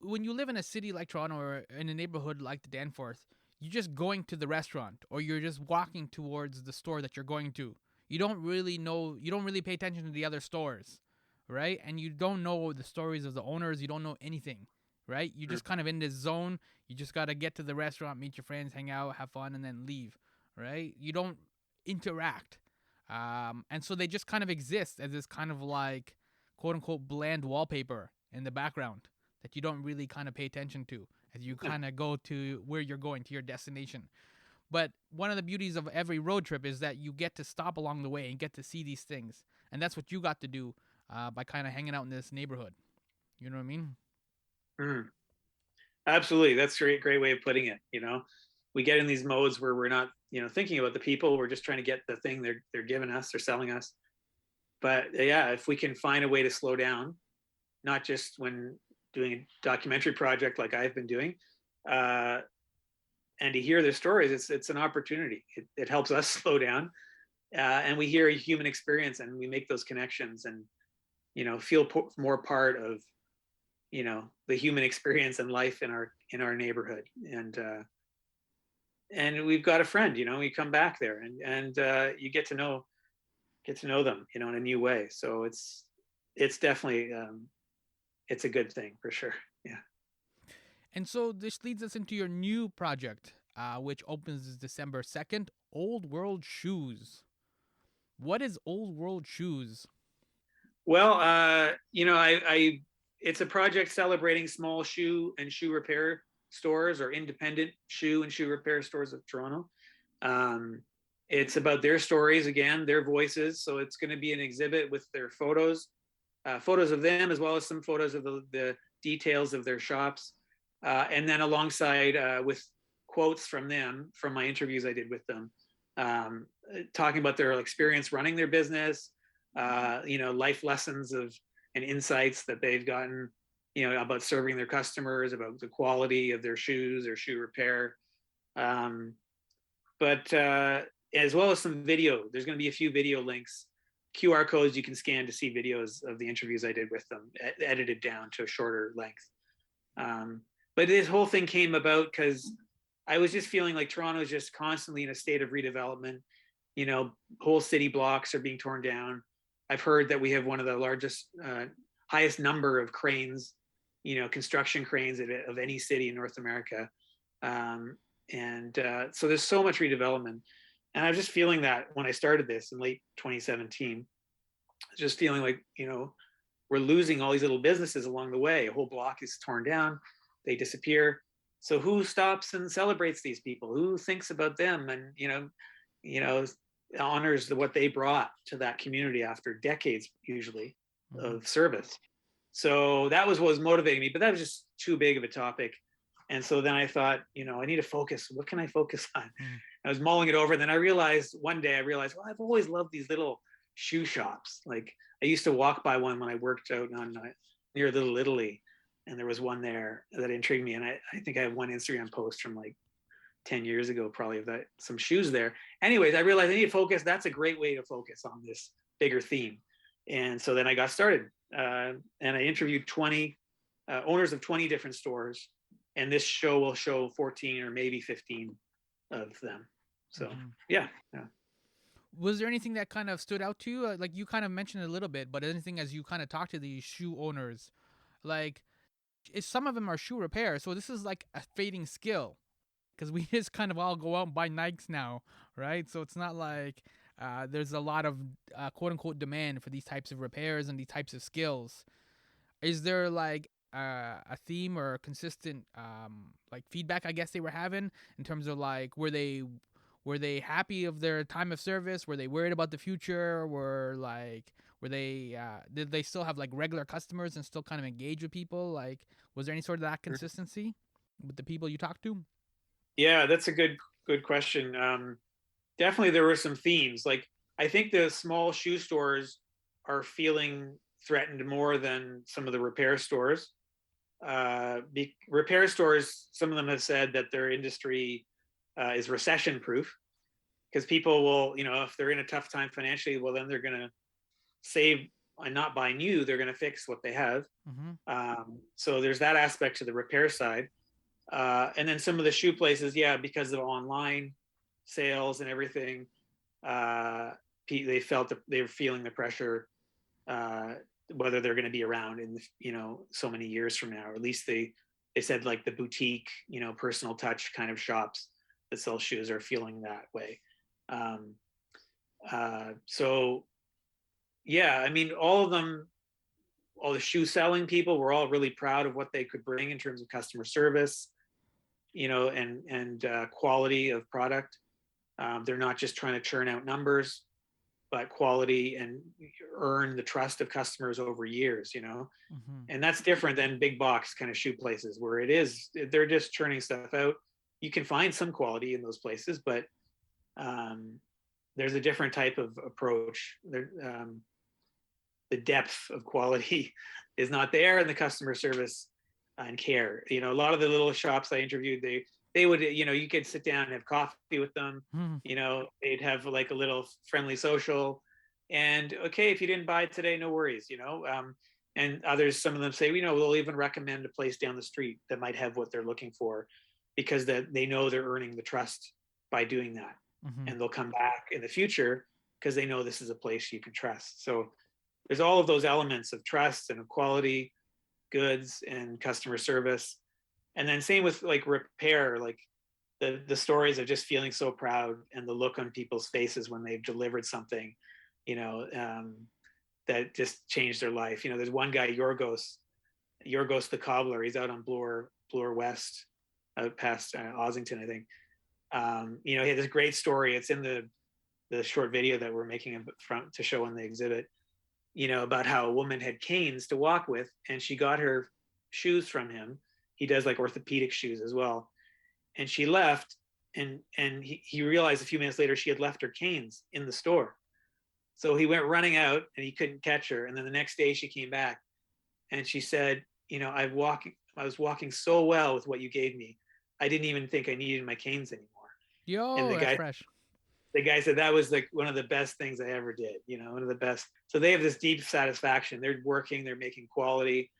[SPEAKER 2] when you live in a city like Toronto or in a neighborhood like the Danforth, you're just going to the restaurant or you're just walking towards the store that you're going to. You don't really know, you don't really pay attention to the other stores, right? And you don't know the stories of the owners, you don't know anything, right? You're just kind of in this zone. You just got to get to the restaurant, meet your friends, hang out, have fun, and then leave, right? You don't interact. And so they just kind of exist as this kind of like quote unquote bland wallpaper in the background that you don't really kind of pay attention to as you kind of go to where you're going to your destination. But one of the beauties of every road trip is that you get to stop along the way and get to see these things. And that's what you got to do by kind of hanging out in this neighborhood. You know what I mean?
[SPEAKER 1] Mm. Absolutely, that's a great way of putting it. We get in these modes where we're not, thinking about the people. We're just trying to get the thing they're giving us, they're selling us. But yeah, if we can find a way to slow down, not just when doing a documentary project like I've been doing, and to hear their stories, it's an opportunity. It helps us slow down, and we hear a human experience, and we make those connections, and feel more part of the human experience and life in our neighborhood. And we've got a friend. We come back there, and you get to know them, in a new way. So it's definitely it's a good thing for sure. Yeah.
[SPEAKER 2] And so this leads us into your new project, which opens December 2nd, Old World Shoes. What is Old World Shoes?
[SPEAKER 1] Well, I it's a project celebrating small shoe and shoe repair stores or independent shoe and shoe repair stores of Toronto. Um, it's about their stories again, their voices. So it's going to be an exhibit with their photos of them, as well as some photos of the details of their shops. And then alongside with quotes from them, from my interviews I did with them, talking about their experience running their business, life lessons and insights that they've gotten, about serving their customers, about the quality of their shoes or shoe repair. But as well as some video, there's going to be a few video links, QR codes you can scan to see videos of the interviews I did with them, edited down to a shorter length. But this whole thing came about because I was just feeling like Toronto is just constantly in a state of redevelopment. Whole city blocks are being torn down. I've heard that we have one of the largest, highest number of cranes, construction cranes of any city in North America. So there's so much redevelopment. And I was just feeling that when I started this in late 2017, just feeling like, we're losing all these little businesses along the way. A whole block is torn down, they disappear. So who stops and celebrates these people? Who thinks about them and, honors what they brought to that community after decades, usually, of service? So that was what was motivating me, but that was just too big of a topic. And so then I thought, I need to focus. What can I focus on? I was mulling it over. And then one day I realized, well, I've always loved these little shoe shops. Like I used to walk by one when I worked out on near Little Italy. And there was one there that intrigued me. And I think I have one Instagram post from like 10 years ago, probably, of that, some shoes there. Anyways, I realized I need to focus. That's a great way to focus on this bigger theme. And so then I got started, and I interviewed 20 owners of 20 different stores. And this show will show 14 or maybe 15 of them. So, yeah.
[SPEAKER 2] Was there anything that kind of stood out to you? Like you kind of mentioned it a little bit, but anything as you kind of talk to these shoe owners, like some of them are shoe repair. So this is like a fading skill because we just kind of all go out and buy Nikes now, right? So it's not like there's a lot of quote unquote demand for these types of repairs and these types of skills. Is there like a theme or a consistent like feedback I guess they were having in terms of like were they happy of their time of service? Were they worried about the future? Were they did they still have like regular customers and still kind of engage with people? Like was there any sort of that consistency with the people you talked to?
[SPEAKER 1] Yeah, that's a good question. Definitely there were some themes. Like I think the small shoe stores are feeling threatened more than some of the repair stores. Repair stores, some of them have said that their industry is recession proof because people will, if they're in a tough time financially, well, then they're going to save and not buy new. They're going to fix what they have. So there's that aspect to the repair side. And then some of the shoe places, because of online sales and everything, they felt that they were feeling the pressure, whether they're going to be around in so many years from now, or at least they said like the boutique, personal touch kind of shops that sell shoes are feeling that way. So yeah, I mean, all the shoe selling people were all really proud of what they could bring in terms of customer service, and quality of product. They're not just trying to churn out numbers, but quality and earn the trust of customers over years, and that's different than big box kind of shoe places where they're just churning stuff out. You can find some quality in those places, but there's a different type of approach. The depth of quality is not there, and the customer service and care. A lot of the little shops I interviewed, they would, you could sit down and have coffee with them. They'd have like a little friendly social, and okay, if you didn't buy it today, no worries. And others, some of them say, we'll even recommend a place down the street that might have what they're looking for, because they know they're earning the trust by doing that, and they'll come back in the future because they know this is a place you can trust. So there's all of those elements of trust and of quality goods and customer service. And then same with like repair, like the stories of just feeling so proud and the look on people's faces when they've delivered something, that just changed their life. There's one guy, Yorgos the cobbler. He's out on Bloor West, out past Ossington, I think. He had this great story. It's in the short video that we're making to show on the exhibit, about how a woman had canes to walk with, and she got her shoes from him. He does like orthopedic shoes as well. And she left, and he realized a few minutes later she had left her canes in the store. So he went running out and he couldn't catch her. And then the next day she came back and she said, I was walking so well with what you gave me. I didn't even think I needed my canes anymore.
[SPEAKER 2] Yo, that's fresh.
[SPEAKER 1] The guy said that was like one of the best things I ever did, one of the best. So they have this deep satisfaction. They're working, they're making quality,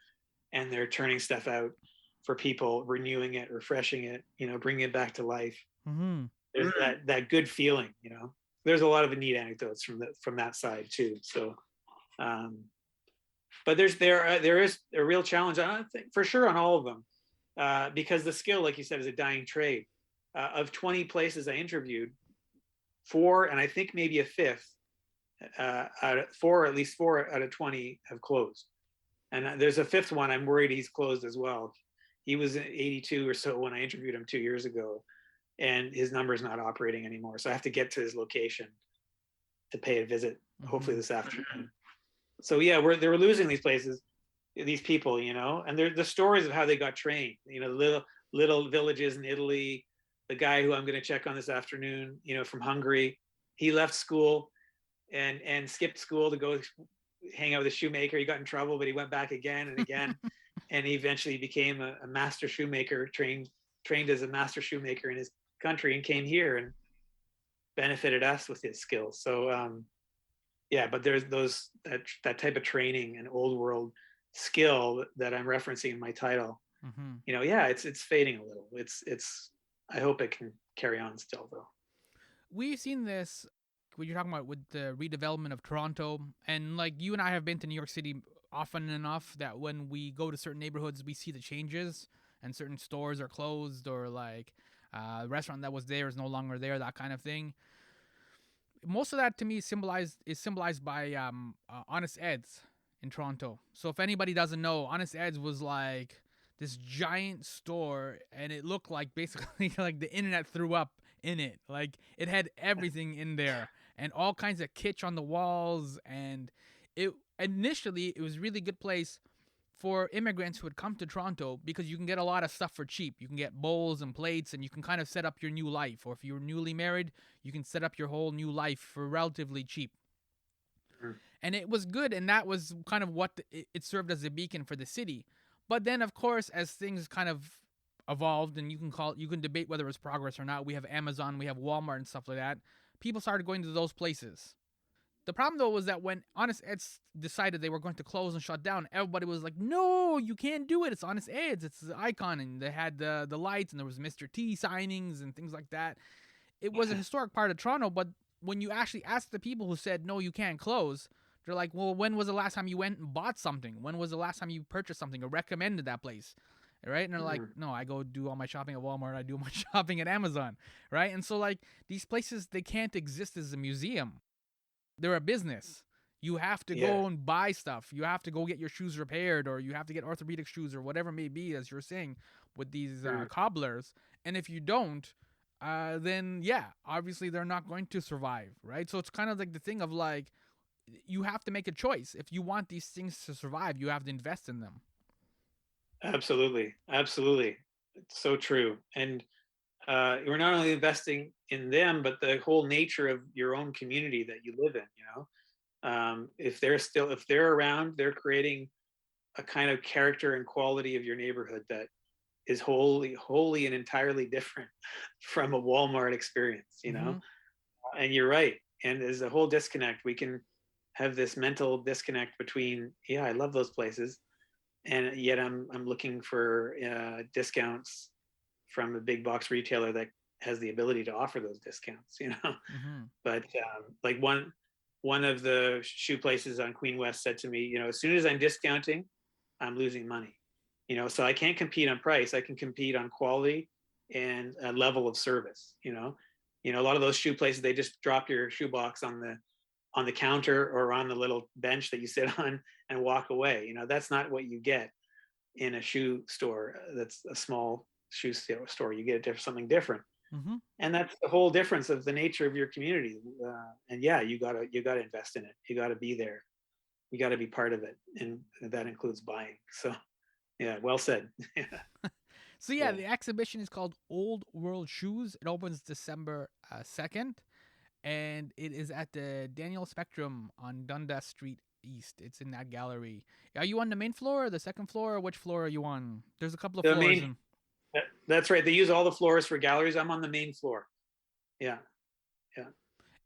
[SPEAKER 1] and they're turning stuff out. for people, renewing it, refreshing it, bringing it back to life.
[SPEAKER 2] Mm-hmm.
[SPEAKER 1] There's that good feeling. There's a lot of neat anecdotes from that side too. So, but there is a real challenge. I think for sure on all of them, because the skill, like you said, is a dying trade. Of 20 places I interviewed, 4, and I think maybe a fifth, at least 4 out of 20 have closed. And there's a fifth one I'm worried he's closed as well. He was 82 or so when I interviewed him 2 years ago, and his number's not operating anymore. So I have to get to his location to pay a visit, hopefully this afternoon. So yeah, they were losing these places, these people, and they're the stories of how they got trained. Little villages in Italy. The guy who I'm going to check on this afternoon, from Hungary, he left school and skipped school to go hang out with a shoemaker. He got in trouble, but he went back again and again, and he eventually became a master shoemaker, trained as a master shoemaker in his country, and came here and benefited us with his skills. So yeah, but there's that type of training and old world skill that I'm referencing in my title.
[SPEAKER 2] Mm-hmm.
[SPEAKER 1] Yeah, it's fading a little. I hope it can carry on still though.
[SPEAKER 2] We've seen this, what you're talking about with the redevelopment of Toronto, and like you and I have been to New York City often enough that when we go to certain neighborhoods, we see the changes, and certain stores are closed, or like a restaurant that was there is no longer there, that kind of thing. Most of that to me is symbolized by Honest Ed's in Toronto. So if anybody doesn't know, Honest Ed's was like this giant store, and it looked like basically like the internet threw up in it. Like it had everything in there and all kinds of kitsch on the walls, and it was a really good place for immigrants who had come to Toronto because you can get a lot of stuff for cheap. You can get bowls and plates, and you can kind of set up your new life. Or if you're newly married, you can set up your whole new life for relatively cheap. Mm. And it was good, and that was kind of what it served as a beacon for the city. But then, of course, as things kind of evolved, and you can debate whether it was progress or not. We have Amazon, we have Walmart, and stuff like that. People started going to those places. The problem, though, was that when Honest Ed's decided they were going to close and shut down, everybody was like, no, you can't do it. It's Honest Ed's. It's the icon. And they had the lights, and there was Mr. T signings and things like that. It was a historic part of Toronto, but when you actually ask the people who said, no, you can't close, they're like, well, when was the last time you went and bought something? When was the last time you purchased something or recommended that place? Right? And they're like, no, I go do all my shopping at Walmart. I do my shopping at Amazon. Right? And so, like, these places, they can't exist as a museum. They're a business. You have to go and buy stuff. You have to go get your shoes repaired, or you have to get orthopedic shoes, or whatever it may be, as you're saying, with these cobblers. And if you don't, then yeah, obviously they're not going to survive, right? So it's kind of like the thing of like, you have to make a choice. If you want these things to survive, you have to invest in them.
[SPEAKER 1] Absolutely. It's so true. And we're not only investing in them, but the whole nature of your own community that you live in. If they're around, they're creating a kind of character and quality of your neighborhood that is wholly and entirely different from a Walmart experience. And you're right. And there's a whole disconnect. We can have this mental disconnect between, I love those places, and yet I'm looking for discounts from a big box retailer that has the ability to offer those discounts. But like one of the shoe places on Queen West said to me, as soon as I'm discounting, I'm losing money. So I can't compete on price. I can compete on quality and a level of service. A lot of those shoe places, they just drop your shoe box on the counter or on the little bench that you sit on and walk away. That's not what you get in a shoe store. That's a small shoe store. You get something different. Mm-hmm. And that's the whole difference of the nature of your community. And yeah, you gotta invest in it. You gotta be there. You gotta be part of it, and that includes buying. So, yeah, well said.
[SPEAKER 2] So yeah, the exhibition is called Old World Shoes. It opens December 2nd, and it is at the Daniel Spectrum on Dundas Street East. It's in that gallery. Are you on the main floor or the second floor? Or which floor are you on? There's a couple of floors.
[SPEAKER 1] That's right. They use all the floors for galleries. I'm on the main floor. Yeah.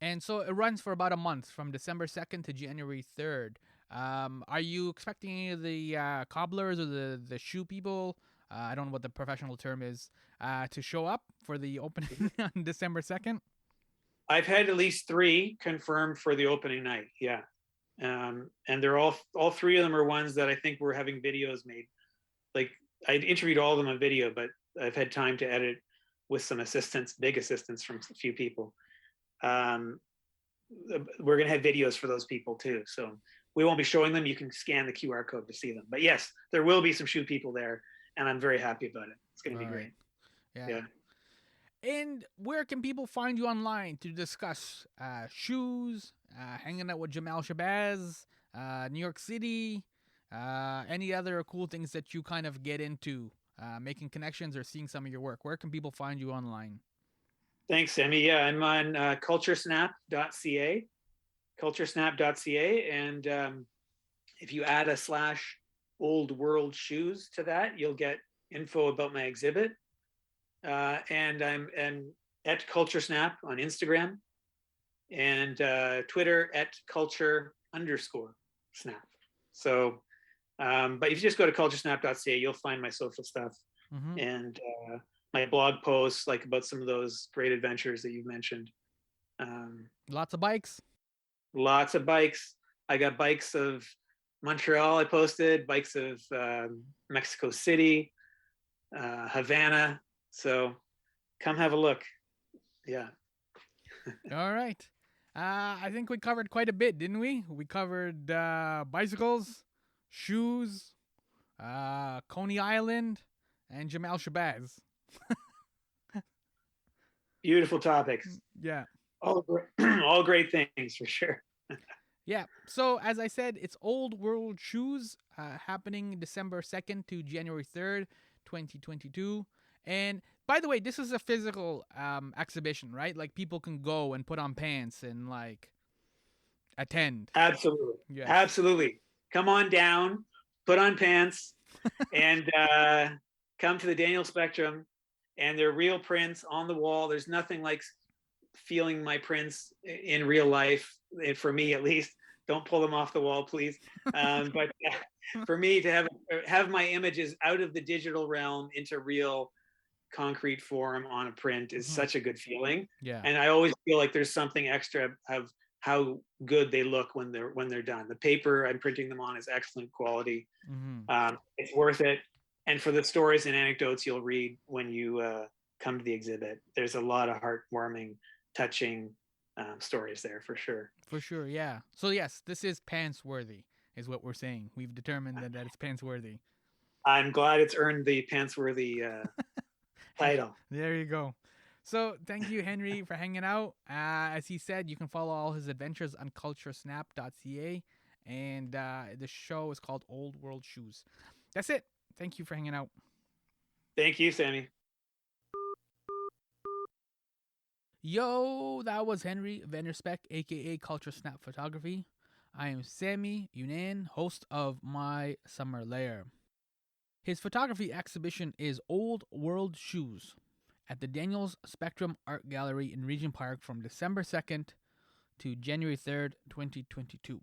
[SPEAKER 2] And so it runs for about a month, from December 2nd to January 3rd. Are you expecting any of the cobblers or the shoe people I don't know what the professional term is, to show up for the opening on December 2nd?
[SPEAKER 1] I've had at least 3 confirmed for the opening night. Yeah. And they're all 3 of them are ones that I think we're having videos made. Like I interviewed all of them on video, but I've had time to edit with some assistance, big assistance from a few people. Um, we're going to have videos for those people too. So we won't be showing them. You can scan the QR code to see them. But yes, there will be some shoe people there, and I'm very happy about it. It's going to be great.
[SPEAKER 2] Yeah.
[SPEAKER 1] Yeah.
[SPEAKER 2] And where can people find you online to discuss shoes, hanging out with Jamal Shabazz, New York City, any other cool things that you kind of get into, making connections or seeing some of your work? Where can people find you online?
[SPEAKER 1] Thanks, Sammy. Yeah, I'm on culturesnap.ca, culturesnap.ca. And if you add a / old world shoes to that, you'll get info about my exhibit. And I'm at culturesnap on Instagram and Twitter at culture_snap. So, but if you just go to culturesnap.ca, you'll find my social stuff and my blog posts, like about some of those great adventures that you've mentioned.
[SPEAKER 2] Lots of bikes.
[SPEAKER 1] Lots of bikes. I got bikes of Montreal. I posted bikes of Mexico City, Havana. So come have a look. Yeah.
[SPEAKER 2] All right. I think we covered quite a bit, didn't we? We covered bicycles, shoes, Coney Island, and Jamal Shabazz.
[SPEAKER 1] Beautiful topics.
[SPEAKER 2] Yeah.
[SPEAKER 1] All great things for sure.
[SPEAKER 2] Yeah. So as I said, it's Old World Shoes happening December 2nd to January 3rd, 2022. And by the way, this is a physical exhibition, right? Like people can go and put on pants and like attend.
[SPEAKER 1] Absolutely.
[SPEAKER 2] Yes.
[SPEAKER 1] Absolutely. Come on down, put on pants, and come to the Daniel Spectrum. And they're real prints on the wall. There's nothing like feeling my prints in real life, for me at least. Don't pull them off the wall, please. But for me to have my images out of the digital realm into real concrete form on a print is such a good feeling.
[SPEAKER 2] Yeah.
[SPEAKER 1] And I always feel like there's something extra of how good they look when they're done. The paper I'm printing them on is excellent quality. It's worth it. And for the stories and anecdotes you'll read when you come to the exhibit, there's a lot of heartwarming, touching stories there for sure.
[SPEAKER 2] For sure, yeah. So yes, this is pants worthy, is what we're saying. We've determined that it's pants worthy.
[SPEAKER 1] I'm glad it's earned the pants worthy title.
[SPEAKER 2] There you go. So thank you, Henry, for hanging out. As he said, you can follow all his adventures on culturesnap.ca, and the show is called Old World Shoes. That's it. Thank you for hanging out.
[SPEAKER 1] Thank you, Sammy.
[SPEAKER 2] Yo, that was Henry VanderSpek, aka Culture Snap Photography. I am Sammy Yunan, host of My Summer Lair. His photography exhibition is Old World Shoes at the Daniels Spectrum Art Gallery in Regent Park from December 2nd to January 3rd, 2022.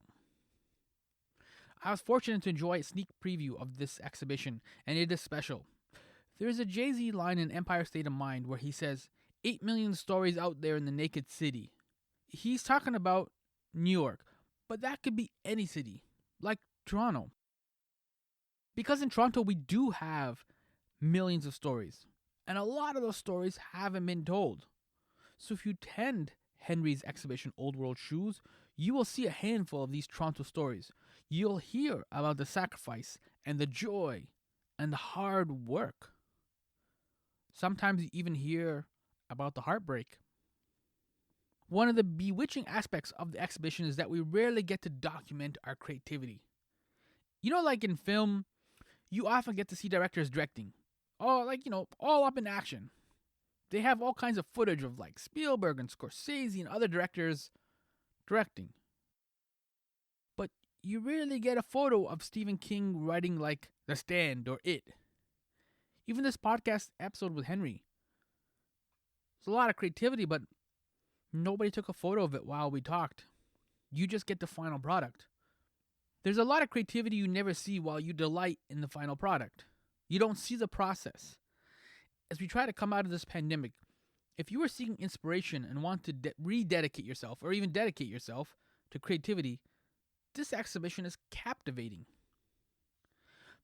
[SPEAKER 2] I was fortunate to enjoy a sneak preview of this exhibition, and it is special. There is a Jay-Z line in Empire State of Mind where he says, 8 million stories out there in the naked city. He's talking about New York, but that could be any city, like Toronto. Because in Toronto, we do have millions of stories, and a lot of those stories haven't been told. So if you attend Henry's exhibition, Old World Shoes, you will see a handful of these Toronto stories. You'll hear about the sacrifice and the joy and the hard work. Sometimes you even hear about the heartbreak. One of the bewitching aspects of the exhibition is that we rarely get to document our creativity. You know, like in film, you often get to see directors directing. Oh, like, all up in action. They have all kinds of footage of like Spielberg and Scorsese and other directors directing. But you rarely get a photo of Stephen King writing like The Stand or It. Even this podcast episode with Henry. It's a lot of creativity, but nobody took a photo of it while we talked. You just get the final product. There's a lot of creativity you never see while you delight in the final product. You don't see the process. As we try to come out of this pandemic, if you are seeking inspiration and want to rededicate yourself or even dedicate yourself to creativity, this exhibition is captivating.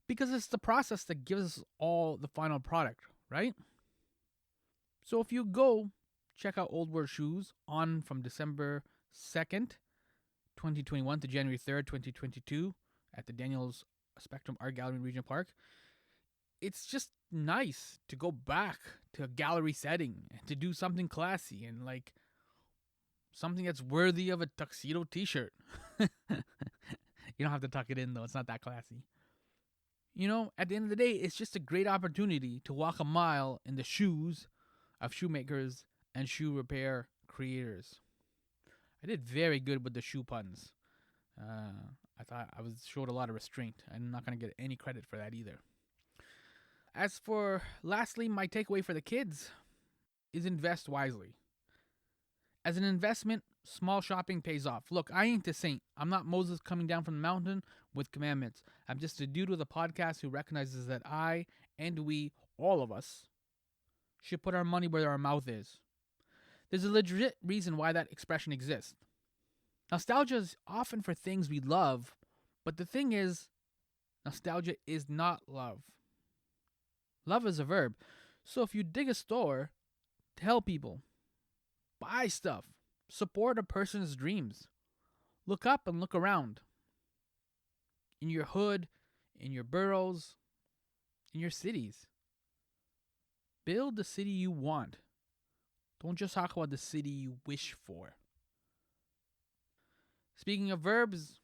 [SPEAKER 2] Because it's the process that gives us all the final product, right? So if you go check out Old World Shoes on from December 2nd, 2021 to January 3rd, 2022 at the Daniels Spectrum Art Gallery in Regent Park, it's just nice to go back to a gallery setting and to do something classy and like something that's worthy of a tuxedo t-shirt. You don't have to tuck it in though, it's not that classy. You know, at the end of the day, it's just a great opportunity to walk a mile in the shoes of shoemakers and shoe repair creators. I did very good with the shoe puns. I thought I was showed a lot of restraint. I'm not going to get any credit for that either. As for lastly, my takeaway for the kids is invest wisely. As an investment, small shopping pays off. Look, I ain't the saint. I'm not Moses coming down from the mountain with commandments. I'm just a dude with a podcast who recognizes that I and we, all of us, should put our money where our mouth is. There's a legit reason why that expression exists. Nostalgia is often for things we love, but the thing is, nostalgia is not love. Love is a verb. So if you dig a store, tell people, buy stuff, support a person's dreams. Look up and look around. In your hood, in your boroughs, in your cities. Build the city you want. Don't just talk about the city you wish for. Speaking of verbs,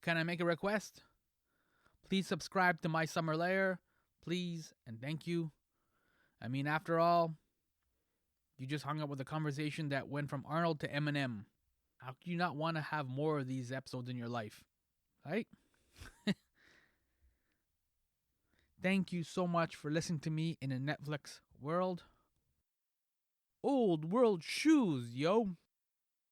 [SPEAKER 2] can I make a request? Please subscribe to My Summer Lair. Please and thank you. I mean, after all, you just hung up with a conversation that went from Arnold to Eminem. How could you not want to have more of these episodes in your life? Right? Thank you so much for listening to me in a Netflix world. Old World Shoes, yo!